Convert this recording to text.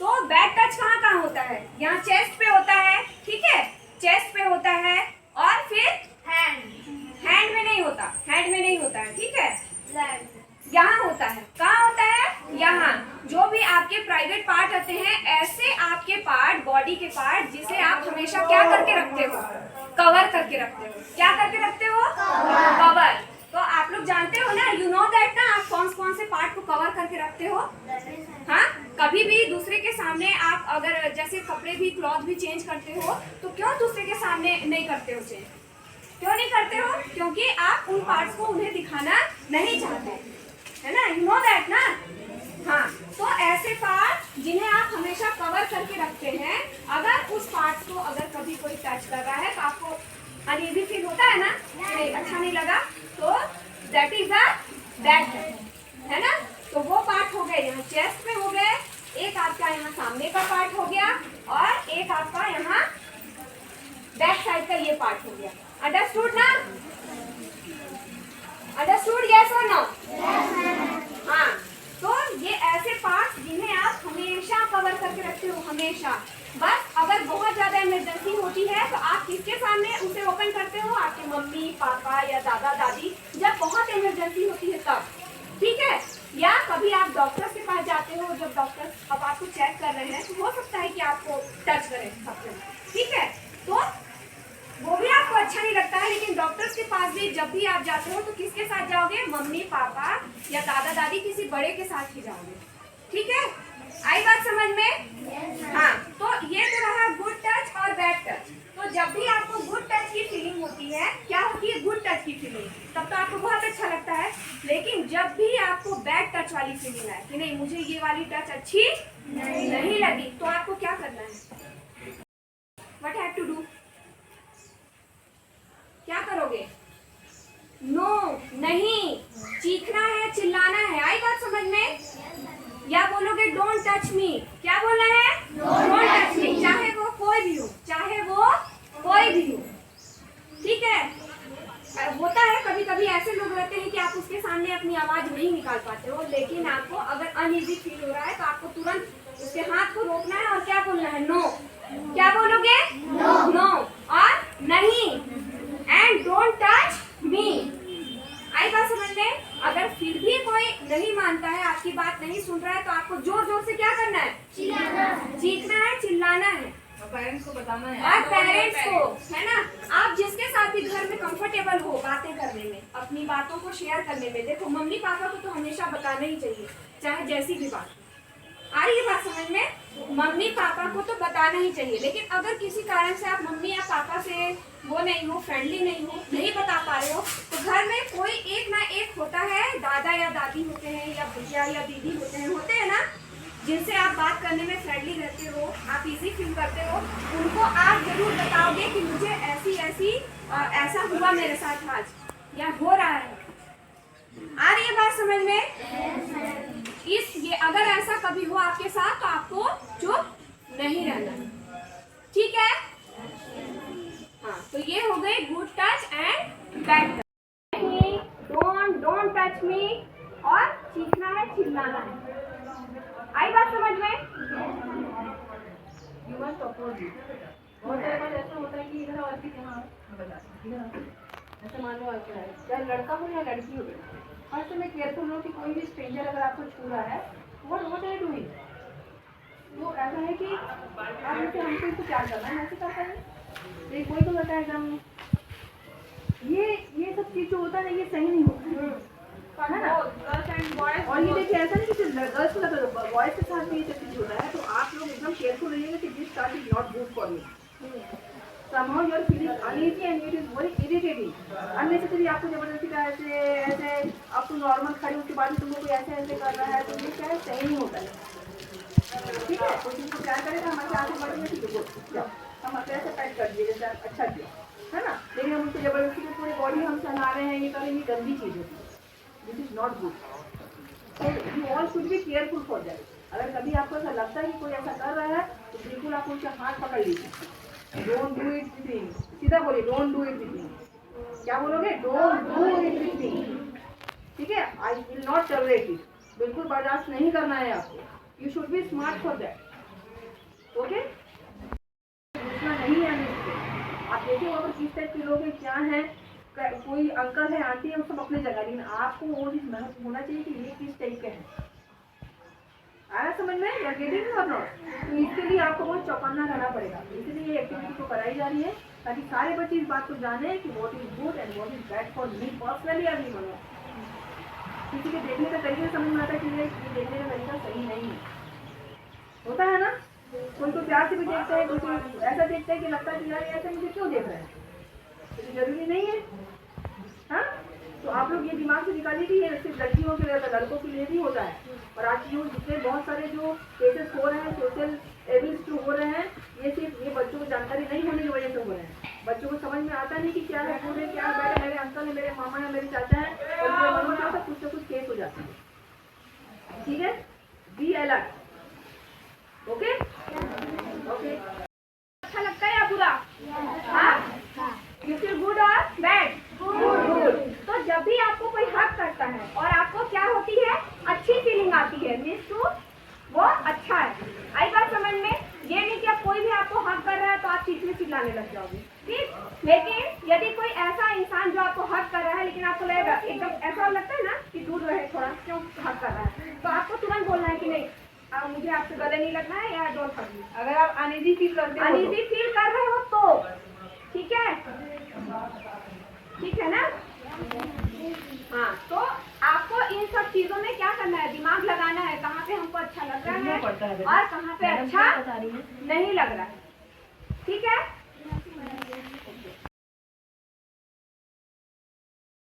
तो bad touch कहाँ कहाँ होता है? यहाँ चेस्ट पे होता है, ठीक है, चेस्ट पे होता है, और फिर हैंड में नहीं होता, हैंड में नहीं होता है, ठीक है, यहाँ होता है। कहाँ होता है? यहाँ। जो भी आपके प्राइवेट पार्ट होते हैं, ऐसे आपके पार्ट, बॉडी के पार्ट, जिसे आप हमेशा क्या करके रखते हो? कवर करके रखते हो। क्या करके रखते हो? कवर। तो आप लोग जानते हो ना, यू नो दैट ना, आप कौन कौन से पार्ट को कवर करके रखते हो? हाँ, कभी भी दूसरे के सामने आप अगर जैसे कपड़े भी, क्लॉथ भी चेंज करते हो, तो क्यों दूसरे के सामने नहीं करते हो चेंज? क्यों नहीं करते हो? क्योंकि आप उन पार्ट्स को उन्हें दिखाना नहीं चाहते, है ना, यू नो दैट ना। हाँ, तो ऐसे पार्ट जिन्हें आप हमेशा कवर करके रखते हैं, अगर उस पार्ट को अगर कभी कोई टच कर रहा है तो आपको अनईजी फील होता है ना, नहीं अच्छा नहीं लगा, तो that is a bad touch, है ना। तो वो पार्ट हो गए यहाँ चेस्ट में हो गए, एक आपका यहाँ सामने का पार्ट हो गया, और एक आपका यहाँ बैक साइड का ये पार्ट हो गया। अंडरस्टूड ना? अंडरस्टूड, यस और नो? हाँ, तो ये ऐसे पार्ट्स जिन्हें आप हमेशा कवर करके रखते हो, हमेशा। बस अगर बहुत ज्यादा इमरजेंसी होती है तो आप किसके सामने उसे ओपन करते हो? आपके मम्मी पापा या दादा दादी, जब बहुत इमरजेंसी होती है तब, ठीक है। या कभी आप डॉक्टर के पास जाते हो, जब डॉक्टर अब आपको चेक कर रहे हैं, तो हो सकता है कि आपको टच करें सबसे, ठीक है, तो वो भी आपको अच्छा नहीं लगता है। लेकिन डॉक्टर्स के पास भी जब भी आप जाते हो तो किसके साथ जाओगे? मम्मी पापा या दादा दादी, किसी बड़े के साथ ही जाओगे, ठीक है। आई बात समझ में? हाँ, तो ये तो रहा गुड टच और बैड टच। तो जब भी आपको गुड टच की फीलिंग होती है, क्या होती है? गुड टच की फीलिंग, तब तो आपको बहुत अच्छा लगता है। लेकिन जब भी आपको बैड टच वाली फीलिंग आए कि नहीं मुझे ये वाली टच अच्छी नहीं लगी, तो आपको क्या करना है? What have to do? क्या करोगे? नो, नहीं, चीखना है, चिल्लाना है। आई बात समझ में? या बोलोगे डोंट टच मी? क्या बोलना है? डोंट टच मी, चाहे वो कोई भी हो, चाहे वो कोई भी हो, ठीक है। होता है कभी कभी ऐसे लोग रहते हैं कि आप उसके सामने अपनी आवाज नहीं निकाल पाते हो, लेकिन आपको अगर अनईजी फील हो रहा है तो आपको तुरंत उसके हाथ को रोकना है और क्या बोलना है? नो। क्या बोलोगे? नो और नहीं, एंड डोंट टच मी। आई बात समझ में? अगर फिर भी कोई नहीं मानता है, आपकी बात नहीं सुन रहा है, तो आपको जोर जोर से क्या करना है? चीखना है, चिल्लाना है, पेरेंट्स को बताना है, और पेरेंट्स को, है ना। आप जिसके साथ भी घर में कंफर्टेबल हो बातें करने में, अपनी बातों को शेयर करने में, देखो मम्मी पापा को तो हमेशा बताना ही चाहिए, चाहे जैसी भी बात। आ रही है बात समझ में? मम्मी पापा को तो बताना ही चाहिए। लेकिन अगर किसी कारण से आप मम्मी या पापा से वो नहीं हो, फ्रेंडली नहीं हो, नहीं बता पा रहे हो, तो घर में कोई एक ना एक होता है, दादा या दादी होते हैं, या भैया या दीदी होते हैं ना, जिनसे आप बात करने में फ्रेंडली रहते हो, आप इजी फील करते हो। उनको आप जरूर बताओगे कि मुझे ऐसी ऐसी ऐसा हुआ मेरे साथ आज, या हो रहा है। आ रही है बात समझ में? ये अगर ऐसा कभी हो आपके साथ तो आपको चुप नहीं रहना, ठीक है। हाँ, तो ये हो गई good touch and bad touch. Don't touch me, और चीखना है, चिल्लाना है। आई बात समझ में? You must oppose you. बहुत बार ऐसा होता है कि इधर और भी यहाँ ऐसे मान लो चाहे लड़का हो या लड़की हो, हर समय केयरफुल हो कि कोई भी स्ट्रेंजर अगर आपको छू रहा है, व्हाट आर यू डूइंग? वो ऐसा है कि आप जैसे हमको इसको प्यार करना है, ऐसे करता है, लेकिन कोई तो होता है एकदम, ये सब चीज जो होता है ना, ये सही नहीं होता है ना। और ये देखिए ऐसा नहीं कि गर्ल्स के साथ, बॉयज के साथ भी ये सब चीज होता है, तो आप लोग एकदम केयरफुल रहिएगा कि this start is not good for you. somehow you are feeling uneasy and it is very irritating. Unnecessary आपको जबरदस्ती का ऐसे अब तो नॉर्मल खड़ी उसके बाद तुमको कोई ऐसे कर रहा है, तो ये क्या है? सही नहीं होता है, ठीक है। कोई तुमको प्यार करेगा, हमारे आगे बढ़ेंगे, ठीक है, जाओ हम अपने ऐसे पैक कर दिए जैसे अच्छा किया, है ना। लेकिन हम उसको जबरदस्ती की पूरी बॉडी हम सहला रहे हैं, ये कर रहे हैं, ये गंदी चीज़ होती है, दिस इज नॉट गुड। तो you all should be careful for that. अगर कभी आपको ऐसा लगता है कि कोई ऐसा कर रहा है, तो बिल्कुल आप उनके हाथ पकड़ लीजिए। Don't do it with me, सीधा बोलिए don't do it with me. क्या बोलोगे? Don't do it with me, ठीक है। I will not tolerate it, बिल्कुल बर्दाश्त नहीं करना है आपको। You should be smart for that, okay, दूसरा नहीं है इससे। आप देखिए वहाँ पर किस टाइप के लोग हैं, क्या है, कोई अंकल है, आंटी है, वो सब अपनी जगह, लेकिन आपको वो चीज़ महसूस होना चाहिए कि ये किस टाइप के हैं। आया समझ में, या गेटिंग और नॉट? तो इसके लिए आपको बहुत चौकन्ना रहना पड़ेगा। इसलिए ये एक्टिविटी को कराई जा रही है ताकि सारे बच्चे इस बात को जाने कि what is good and what is bad for me personally और मी मनो। किसी के देखने का तरीका समझ में आता है कि ये देखने का तरीका सही नहीं है, होता है ना। कोई तो प्यार से भी देखते हैं, कोई ऐसा देखते हैं कि लगता है कि यार ऐसा मुझे क्यों देख रहे हैं, तो जरूरी नहीं है। हाँ, तो आप लोग ये दिमाग से निकालिए कि ये सिर्फ लड़कियों के लिए, लड़कों के लिए भी होता है। और आज यूँ जितने बहुत सारे जो केसेस हो रहे हैं, सोशल एबिल्स जो हो रहे हैं, ये सिर्फ ये बच्चों को जानकारी नहीं होने की वजह से हो रहे हैं। बच्चों को समझ में आता नहीं कि क्या है, गुड है, क्या है, बैड है, मेरे अंकल है, मेरे मामा है, मेरे चाचा है, और मेरे मन में क्या होता है, कुछ ना कुछ केस हो जाता है। ठीक है, बी अलर्ट। ओके ओके, अच्छा लगता है या बुरा? हाँ, यू फील गुड और बैड? गुड। तो जब भी आपको कोई हक करता है और आपको क्या होती है, अच्छी फीलिंग आती है, मीन्स टू वो अच्छा है। आई बात समझ में? ये नहीं कि अब कोई भी आपको हक कर रहा है तो आप चीखने चिल्लाने लग जाओगे, ठीक। लेकिन यदि कोई ऐसा इंसान जो आपको हक कर रहा है, लेकिन आपको लगेगा एकदम ऐसा लगता है ना कि दूर रहे थोड़ा, क्यों हक कर रहा है, तो आपको तुरंत बोलना है कि नहीं, मुझे आपसे गले नहीं लगना है, या डोंट हग मी। अगर आप अनईजी फील करते हो, अनईजी फील कर रहे हो तो ठीक है, ठीक है ना। हाँ, तो आपको इन सब चीजों में क्या करना है, दिमाग लगाना है, कहाँ पे हमको अच्छा लग रहा है और कहाँ पे अच्छा नहीं लग रहा है, ठीक है।